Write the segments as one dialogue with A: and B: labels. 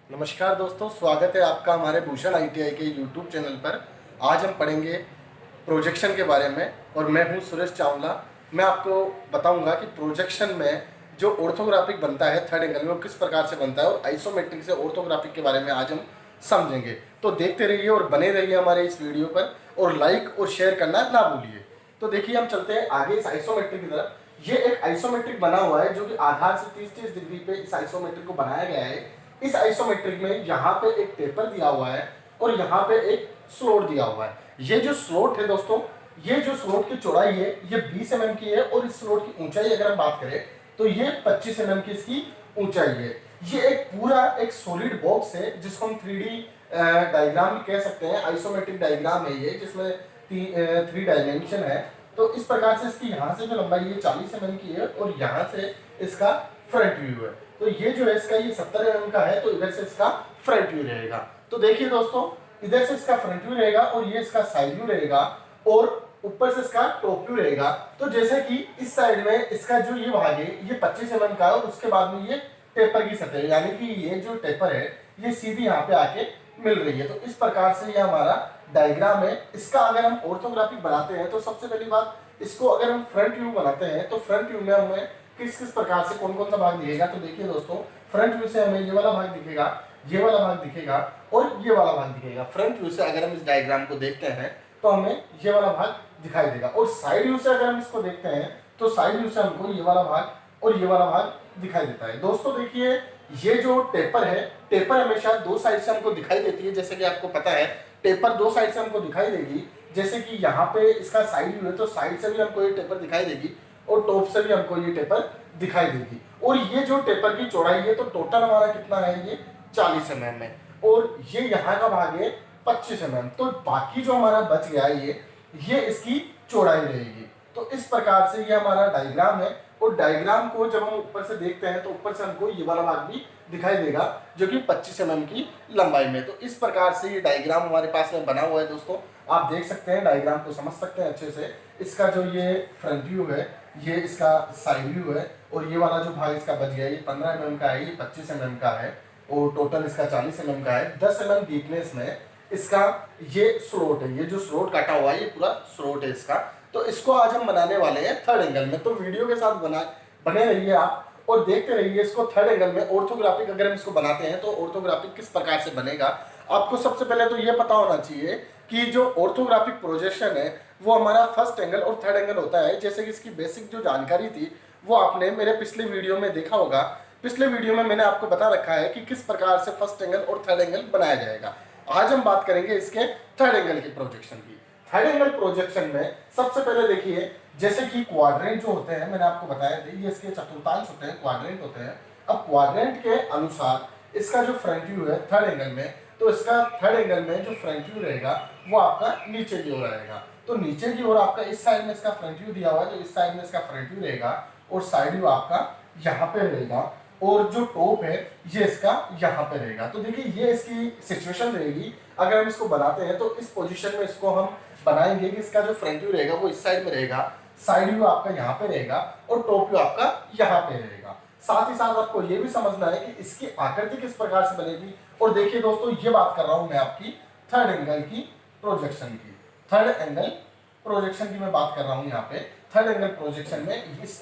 A: नमस्कार दोस्तों, स्वागत है आपका हमारे भूषण आईटीआई के यूट्यूब चैनल पर। आज हम पढ़ेंगे प्रोजेक्शन के बारे में और मैं हूं सुरेश चावला। मैं आपको बताऊंगा कि प्रोजेक्शन में जो ऑर्थोग्राफिक बनता है थर्ड एंगल में वो किस प्रकार से बनता है और आइसोमेट्रिक से ऑर्थोग्राफिक के बारे में आज हम समझेंगे। तो देखते रहिए और बने रहिए हमारे इस वीडियो पर और लाइक और शेयर करना ना भूलिए। तो देखिए, हम चलते हैं आगे इस आइसोमेट्रिक की तरफ। ये एक आइसोमेट्रिक बना हुआ है जो कि आधार से 30-30 डिग्री पे इस आइसोमेट्रिक को बनाया गया है। इस आइसोमेट्रिक में यहाँ पे एक टेपर दिया हुआ है और यहाँ पे एक स्लोट दिया हुआ है। ये जो स्लोट है दोस्तों, ये जो स्लोट की चौड़ाई है ये 20 mm की है और इस स्लोट की ऊंचाई अगर हम बात करें तो ये 25 mm की इसकी ऊंचाई है। ये एक पूरा एक सॉलिड बॉक्स है जिसको हम 3D डायग्राम कह सकते हैं। आइसोमेट्रिक डायग्राम है ये, जिसमें 3 डायमेंशन है। तो इस प्रकार से इसकी यहाँ से जो लंबाई है 40 mm की है और यहाँ से इसका फ्रंट व्यू है। तो ये जो है इसका ये 70 mm का है, तो इधर से इसका फ्रंट व्यू रहेगा। तो देखिए दोस्तों, इधर से इसका फ्रंट व्यू रहेगा और ये इसका साइड व्यू रहेगा और ऊपर से इसका टॉप व्यू रहेगा। तो जैसे कि इस साइड में इसका जो ये भाग है ये 25 mm का है और उसके बाद में ये टेपर की सतह है, यानी कि ये जो टेपर है ये सीधी यहाँ पे आके मिल रही है। तो इस प्रकार से ये हमारा डायग्राम है। इसका अगर हम ऑर्थोग्राफिक बनाते हैं तो सबसे पहली बात, इसको अगर हम फ्रंट व्यू बनाते हैं तो फ्रंट व्यू में हमें किस किस प्रकार से कौन कौन सा भाग दिखेगा। तो देखिए दोस्तों, फ्रंट व्यू से हमें ये वाला भाग दिखेगा, ये वाला भाग दिखेगा और ये वाला भाग दिखेगा। फ्रंट व्यू से अगर हम इस डायग्राम को देखते हैं तो हमें ये वाला भाग दिखाई देगा और साइड व्यू से अगर हम इसको देखते हैं तो साइड व्यू से हमको ये वाला भाग और ये वाला भाग दिखाई देता है। दोस्तों देखिए, ये जो टेपर है, टेपर हमेशा दो साइड से हमको दिखाई देती है। जैसे कि आपको पता है टेपर दो साइड से हमको दिखाई देगी। जैसे कि यहाँ पे इसका साइड व्यू है तो साइड से भी हमको ये टेपर दिखाई देगी और टॉप से भी हमको ये टेपर दिखाई देगी। और ये जो टेपर की चौड़ाई है तो टोटल हमारा कितना है, ये 40 mm है और ये यहाँ का भाग है 25 mm। तो बाकी जो हमारा बच गया है ये इसकी चौड़ाई रहेगी। तो इस प्रकार से ये हमारा डायग्राम है और डायग्राम को जब हम ऊपर से देखते हैं तो ऊपर से हमको ये वाला भाग भी दिखाई देगा जो कि 25 mm की लंबाई में। तो इस प्रकार से ये डायग्राम हमारे पास में बना हुआ है। दोस्तों आप देख सकते हैं, डायग्राम को समझ सकते हैं अच्छे से। इसका जो ये फ्रंट व्यू है, ये इसका साइड व्यू है और ये वाला जो भाग इसका बच गया ये 15 mm का है, ये 25 mm का है और टोटल इसका 40 mm का है। 10 mm डीपनेस में इसका ये स्लोट है, ये जो स्लोट काटा हुआ है ये पूरा स्लोट है इसका। तो इसको आज हम बनाने वाले हैं थर्ड एंगल में। तो वीडियो के साथ बने रहिए आप और देखते रहिए इसको। थर्ड एंगल में ऑर्थोग्राफिक अगर हम इसको बनाते हैं तो ऑर्थोग्राफिक किस प्रकार से बनेगा। आपको सबसे पहले तो ये पता होना चाहिए कि जो ऑर्थोग्राफिक प्रोजेक्शन है वो हमारा फर्स्ट एंगल और थर्ड एंगल होता है। जैसे कि इसकी बेसिक जो जानकारी थी वो आपने मेरे पिछले वीडियो में देखा होगा। पिछले वीडियो में मैंने आपको बता रखा है कि किस प्रकार से फर्स्ट एंगल और थर्ड एंगल बनाया जाएगा। आज हम बात करेंगे इसके थर्ड एंगल की प्रोजेक्शन की। थर्ड एंगल प्रोजेक्शन में सबसे पहले देखिए, जैसे कि क्वाड्रेंट जो होते हैं, मैंने आपको बताया था ये इसके चतुर्थांश होते हैं, क्वाड्रेंट होते हैं। अब क्वाड्रेंट के अनुसार इसका जो फ्रंट व्यू है थर्ड एंगल में, तो इसका थर्ड एंगल में जो फ्रंट व्यू रहेगा वो आपका नीचे की ओर रहेगा। तो नीचे की ओर आपका इस साइड में इसका फ्रंट व्यू दिया हुआ है तो इस साइड में इसका फ्रंट व्यू रहेगा और साइड व्यू आपका यहाँ पे रहेगा और जो टॉप है ये इसका यहाँ पे रहेगा। तो देखिए ये इसकी सिचुएशन रहेगी। अगर हम इसको बनाते हैं तो इस पोजीशन में इसको हम बनाएंगे कि इसका जो फ्रंट व्यू रहेगा वो इस साइड में रहेगा, साइड व्यू आपका यहाँ पे रहेगा और टॉप व्यू आपका यहाँ पे रहेगा। साथ ही साथ आपको ये भी समझना है कि इसकी आकृति किस प्रकार से बनेगी। और देखिए दोस्तों, ये बात कर रहा हूं मैं आपकी थर्ड एंगल की प्रोजेक्शन की। थर्ड एंगल प्रोजेक्शन की मैं बात कर रहा हूं यहाँ पे। थर्ड एंगल प्रोजेक्शन में इस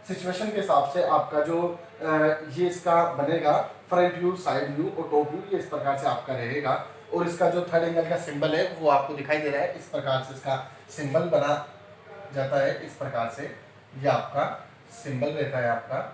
A: सिचुएशन के हिसाब से आपका जो ये इसका बनेगा फ्रंट व्यू, साइड व्यू और टॉप व्यू, ये इस प्रकार से आपका रहेगा। और इसका जो थर्ड एंगल का सिंबल है वो आपको दिखाई दे रहा है। इस प्रकार से इसका सिंबल बना जाता है। इस प्रकार से ये आपका सिंबल रहता है, आपका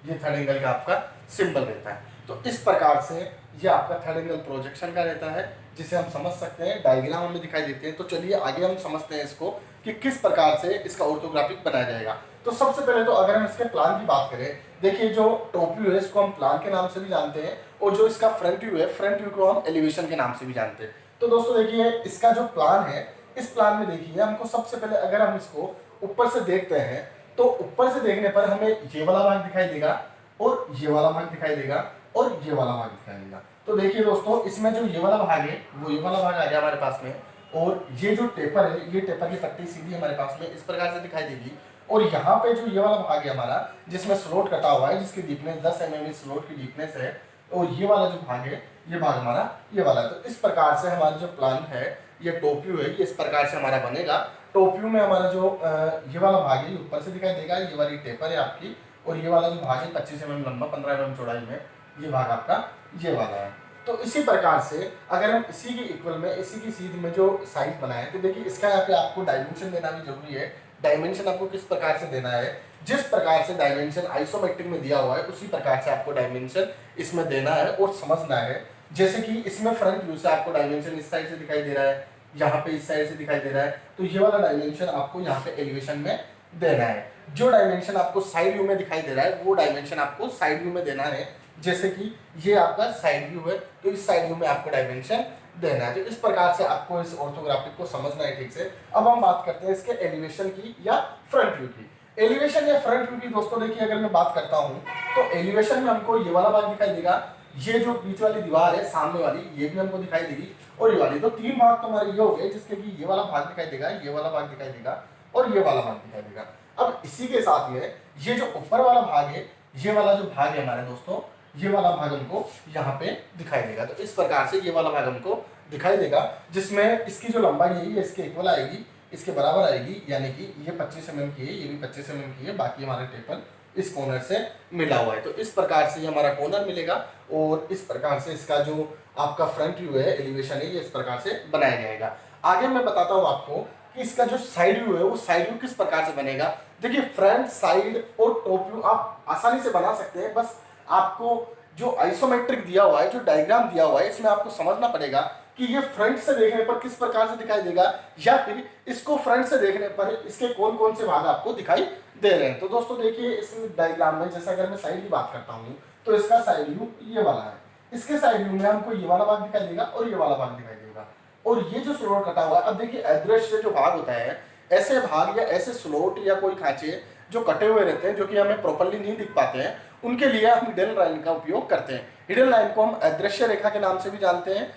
A: ये थर्ड एंगल का आपका सिंबल रहता है। तो इस प्रकार से ये आपका थर्ड एंगल प्रोजेक्शन का रहता है, जिसे हम समझ सकते हैं, डायग्राम में दिखाई देते हैं। तो चलिए आगे हम समझते हैं इसको कि किस प्रकार से इसका ऑर्थोग्राफिक बनाया जाएगा। तो सबसे पहले तो अगर हम इसके प्लान की बात करें, देखिए जो टॉप व्यू है इसको हम प्लान के नाम से भी जानते हैं और जो इसका फ्रंट व्यू है, फ्रंट व्यू को हम एलिवेशन के नाम से भी जानते हैं। तो दोस्तों देखिए इसका जो प्लान है, इस प्लान में देखिए हमको सबसे पहले अगर हम इसको ऊपर से देखते हैं तो ऊपर से देखने पर हमें ये वाला भाग दिखाई देगा और ये वाला भाग दिखाई देगा और ये वाला भाग दिखाई देगा। तो देखिए दोस्तों, इसमें जो ये वाला भाग है वो ये वाला भाग आ गया हमारे पास में और ये जो टेपर है, ये टेपर की पट्टी सीधी हमारे पास में इस प्रकार से दिखाई देगी। और यहाँ पे जो ये वाला भाग है हमारा, जिसमें स्लोट कटा हुआ है, जिसकी डीपनेस 10 mm स्लोट की डीपनेस है और ये वाला जो भाग है ये भाग हमारा ये वाला है। तो इस प्रकार से हमारा जो प्लान है ये टॉप व्यू है, ये इस प्रकार से हमारा बनेगा। टॉप व्यू में हमारा जो ये वाला भाग है ये ऊपर से दिखाई देगा, ये वाली टेपर है आपकी, और ये वाला जो भाग है 25 mm लंबा 15 mm चौड़ाई में, ये भाग आपका ये वाला है। तो इसी प्रकार से अगर हम इसी की इक्वल में इसी की सीध में जो साइड बनाए, तो देखिए इसका यहाँ पे आपको डायमेंशन देना भी जरूरी है। डायमेंशन आपको किस प्रकार से देना है, जिस प्रकार से डायमेंशन आइसोमेट्रिक में दिया हुआ है उसी प्रकार से आपको डायमेंशन इसमें देना है और समझना है। जैसे कि इसमें फ्रंट व्यू से आपको डायमेंशन इस साइड से दिखाई दे रहा है, यहाँ पे इस साइड से दिखाई दे रहा है, तो ये वाला डायमेंशन आपको यहाँ पे एलिवेशन में देना है। जो डायमेंशन आपको साइड व्यू में दिखाई दे रहा है वो डायमेंशन आपको साइड व्यू में देना है। जैसे कि ये आपका साइड व्यू है, तो इस साइड व्यू में आपको डायमेंशन देना है। तो इस प्रकार से आपको इस ऑर्थोग्राफिक को समझना है ठीक से। अब हम बात करते हैं इसके एलिवेशन की या फ्रंट व्यू की। एलिवेशन या फ्रंट व्यू की दोस्तों देखिए अगर मैं बात करता हूँ तो एलिवेशन में हमको ये वाला भाग दिखाई देगा, ये जो बीच वाली दीवार है सामने वाली ये भी हमको दिखाई देगी, और ये वाली। तो तीन भाग तो हमारे ये हो गए जिसके कि ये वाला भाग दिखाई देगा, ये वाला भाग दिखाई देगा और ये वाला भाग दिखाई देगा। अब इसी के साथ में ये जो ऊपर वाला भाग है, ये वाला जो भाग है हमारे दोस्तों, ये वाला भाग हमको यहाँ पे दिखाई देगा। तो इस प्रकार से ये वाला भाग हमको दिखाई देगा जिसमें इसकी जो लंबाई है ये इसके इक्वल आएगी, इसके बराबर आएगी, यानी कि ये 25 mm की है, ये भी 25 mm की है, बाकी हमारे टेबल इस कॉर्नर से मिला हुआ है। तो इस प्रकार से ये हमारा कॉर्नर मिलेगा और इस प्रकार से इसका जो आपका फ्रंट व्यू है एलिवेशन है ये इस प्रकार से बनाया जाएगा। आगे मैं बताता हूँ आपको कि इसका जो साइड व्यू है वो साइड व्यू किस प्रकार से बनेगा। देखिए फ्रंट, साइड और टॉप व्यू आप आसानी से बना सकते हैं, बस आपको जो आइसोमेट्रिक दिया हुआ है, जो डायग्राम दिया हुआ है, इसमें आपको समझना पड़ेगा कि ये फ्रंट से देखने पर किस प्रकार से दिखाई देगा, या फिर इसको फ्रंट से देखने पर इसके कौन कौन से भाग आपको दिखाई दे रहे हैं। तो दोस्तों देखिए इस डायग्राम में जैसे अगर मैं साइड की बात करता हूँ तो इसका साइड व्यू ये वाला है, इसके साइड व्यू में हमको ये वाला भाग दिखाई देगा और ये वाला भाग दिखाई देगा, और ये जो स्लॉट कटा हुआ है। अब देखिए अदृश्य जो भाग होता है, ऐसे भाग या ऐसे स्लॉट या कोई खांचे जो कटे हुए रहते हैं जो कि हमें प्रॉपर्ली नहीं दिख पाते हैं, उनके लिए हम हिडन लाइन का उपयोग करते हैं। हिडन लाइन को हम अदृश्य रेखा के नाम से भी जानते हैं।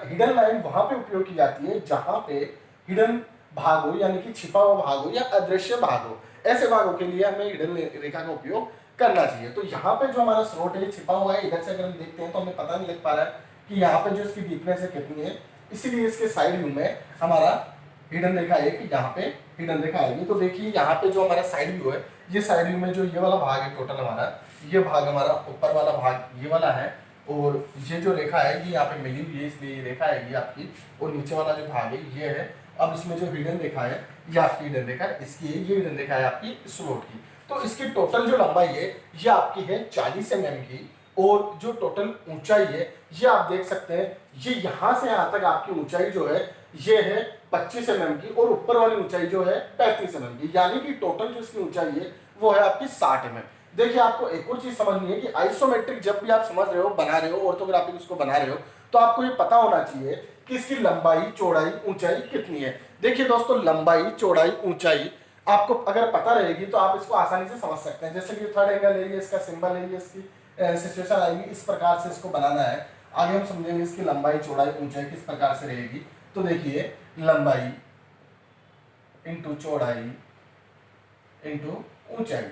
A: हिडन लाइन वहां पे उपयोग की जाती है जहां पे हिडन भाग हो, यानी कि छिपा हुआ भाग हो या अदृश्य भाग हो। ऐसे भागों के लिए हमें हिडन रेखा का उपयोग करना चाहिए। तो यहाँ पे जो हमारा स्लॉट है छिपा हुआ है, इधर से अगर हम देखते हैं तो हमें पता नहीं लग पा रहा है कि यहाँ पे जो इसकी डीपनेस है कितनी है, इसीलिए इसके साइड व्यू में हमारा हिडन रेखा है कि यहाँ पे हिडन रेखा आएगी। तो देखिए यहाँ पे जो हमारा साइड व्यू है, ये साइड व्यू में जो ये वाला भाग है टोटल हमारा, ये भाग हमारा ऊपर वाला भाग ये वाला है, और ये जो रेखा है ये यहाँ पे मिली हुई है इसलिए ये रेखा आएगी आपकी, और नीचे वाला जो भाग है ये है। अब इसमें जो हिडन रेखा है ये आपकी हिडन रेखा है, इसकी ये हिडन रेखा है आपकी स्लॉट की। तो इसकी टोटल जो लंबाई है ये आपकी है 40 mm की, और जो टोटल ऊंचाई है ये आप देख सकते हैं, ये यहाँ से यहाँ तक आपकी ऊंचाई जो है ये है 25 mm की, और ऊपर वाली ऊंचाई जो है 35 mm की, यानी कि टोटल जो इसकी ऊंचाई है वो है आपकी 60 mm। देखिए आपको एक और चीज समझनी है कि आइसोमेट्रिक जब भी आप समझ रहे हो, बना रहे हो, ऑर्थोग्राफिक उसको बना रहे हो, तो आपको ये पता होना चाहिए कि इसकी लंबाई, चौड़ाई, ऊंचाई कितनी है। देखिए दोस्तों लंबाई, चौड़ाई, ऊंचाई आपको अगर पता रहेगी तो आप इसको आसानी से समझ सकते हैं। जैसे कि थर्ड एंगल है, इसका सिंबल है, इसकी सिचुएशन आएगी, इस प्रकार से इसको बनाना है। आगे हम समझेंगे इसकी लंबाई, चौड़ाई, ऊंचाई किस प्रकार से रहेगी। तो देखिए लंबाई इंटू चौड़ाई इंटू ऊंचाई।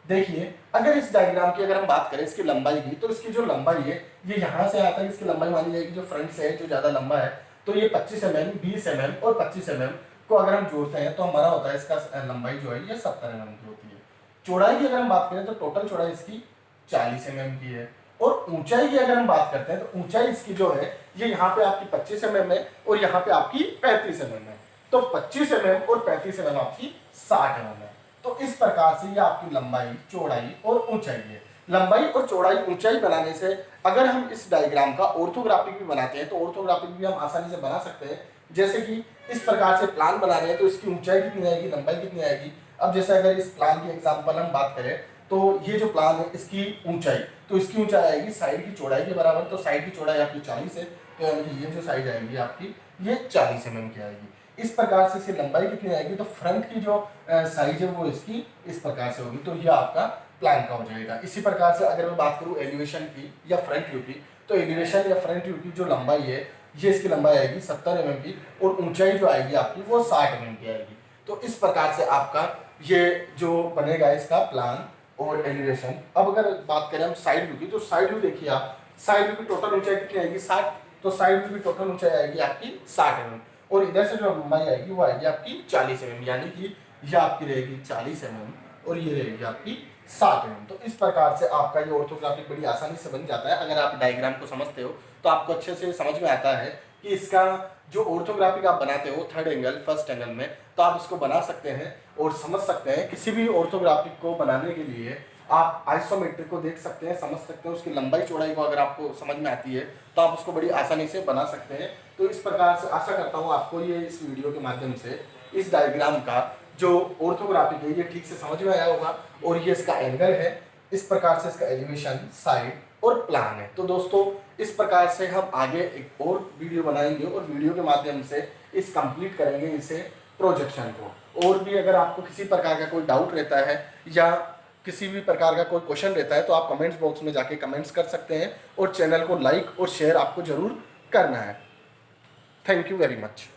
A: देखिए अगर इस डायग्राम की अगर हम बात करें इसकी लंबाई की, तो इसकी जो लंबाई है ये यहाँ से आता है, इसकी लंबाई मानी जाएगी जो फ्रंट से है जो ज्यादा लंबा है, तो ये 25 mm, 20 mm और 25 mm को अगर हम जोड़ते हैं तो हमारा होता है इसका लंबाई जो है ये 70 mm की होती है। चौड़ाई की अगर हम बात करें तो टोटल चौड़ाई इसकी 40 mm की है, और ऊंचाई की अगर हम बात करते हैं तो ऊंचाई इसकी जो है ये यहाँ पे आपकी 25 mm है और यहाँ पे आपकी 35 mm है। तो 25 mm और 35 mm आपकी 60 mm है। तो इस प्रकार से ये आपकी लंबाई, चौड़ाई और ऊंचाई है। लंबाई और चौड़ाई, ऊंचाई बनाने से अगर हम इस डायग्राम का ऑर्थोग्राफिक भी बनाते हैं तो ऑर्थोग्राफिक भी हम आसानी से बना सकते हैं। जैसे कि इस प्रकार से प्लान बना रहे हैं तो इसकी ऊंचाई कितनी आएगी, लंबाई कितनी आएगी। अब जैसे अगर इस प्लान की एग्जांपल हम बात करें तो ये जो प्लान है इसकी ऊंचाई, तो इसकी ऊंचाई आएगी साइड की चौड़ाई के बराबर। तो साइड की चौड़ाई आपकी 40 है, तो यानी कि ये जो साइड आएगी आपकी ये 40 mm की आएगी। इस प्रकार से इसकी लंबाई कितनी आएगी, तो फ्रंट की जो साइज है वो इसकी इस प्रकार से होगी। तो ये आपका प्लान का हो जाएगा। इसी प्रकार से अगर मैं बात करूं एलिवेशन की या फ्रंट व्यू की, तो एलिवेशन या फ्रंट व्यू की जो लंबाई है ये इसकी लंबाई आएगी 70 mm की, और ऊंचाई जो आएगी आपकी वो 60 mm की आएगी। तो इस प्रकार से आपका ये जो बनेगा इसका प्लान और एलिवेशन। अब अगर बात करें हम साइड व्यू की, तो साइड व्यू देखिए आप साइड में भी टोटल ऊंचाई कितनी आएगी 60, तो साइड में भी टोटल ऊंचाई आएगी आपकी 60 mm, और इधर से जो लंबाई आएगी वो आएगी आपकी 40 mm, यानी कि ये आपकी रहेगी 40 mm और ये रहेगी आपकी 60 mm। तो इस प्रकार से आपका ये ऑर्थोग्राफिक बड़ी आसानी से बन जाता है। अगर आप डायग्राम को समझते हो तो आपको अच्छे से समझ में आता है कि इसका जो ऑर्थोग्राफिक आप बनाते हो थर्ड एंगल फर्स्ट एंगल में, तो आप इसको बना सकते हैं और समझ सकते हैं। किसी भी ऑर्थोग्राफिक को बनाने के लिए आप आइसोमेट्रिक को देख सकते हैं, समझ सकते हैं, उसकी लंबाई चौड़ाई को अगर आपको समझ में आती है तो आप उसको बड़ी आसानी से बना सकते हैं। तो इस प्रकार से आशा करता हूँ आपको ये इस वीडियो के माध्यम से इस डायग्राम का जो ऑर्थोग्राफिक है ये ठीक से समझ में आया होगा। और ये इसका एंगल है, इस प्रकार से इसका एलिवेशन, साइड और प्लान है। तो दोस्तों इस प्रकार से हम आगे एक और वीडियो बनाएंगे और वीडियो के माध्यम से इस कंप्लीट करेंगे इसे प्रोजेक्शन को। और भी अगर आपको किसी प्रकार का कोई डाउट रहता है या किसी भी प्रकार का कोई क्वेश्चन रहता है तो आप कमेंट्स बॉक्स में जाके कमेंट्स कर सकते हैं और चैनल को लाइक और शेयर आपको जरूर करना है। Thank you very much.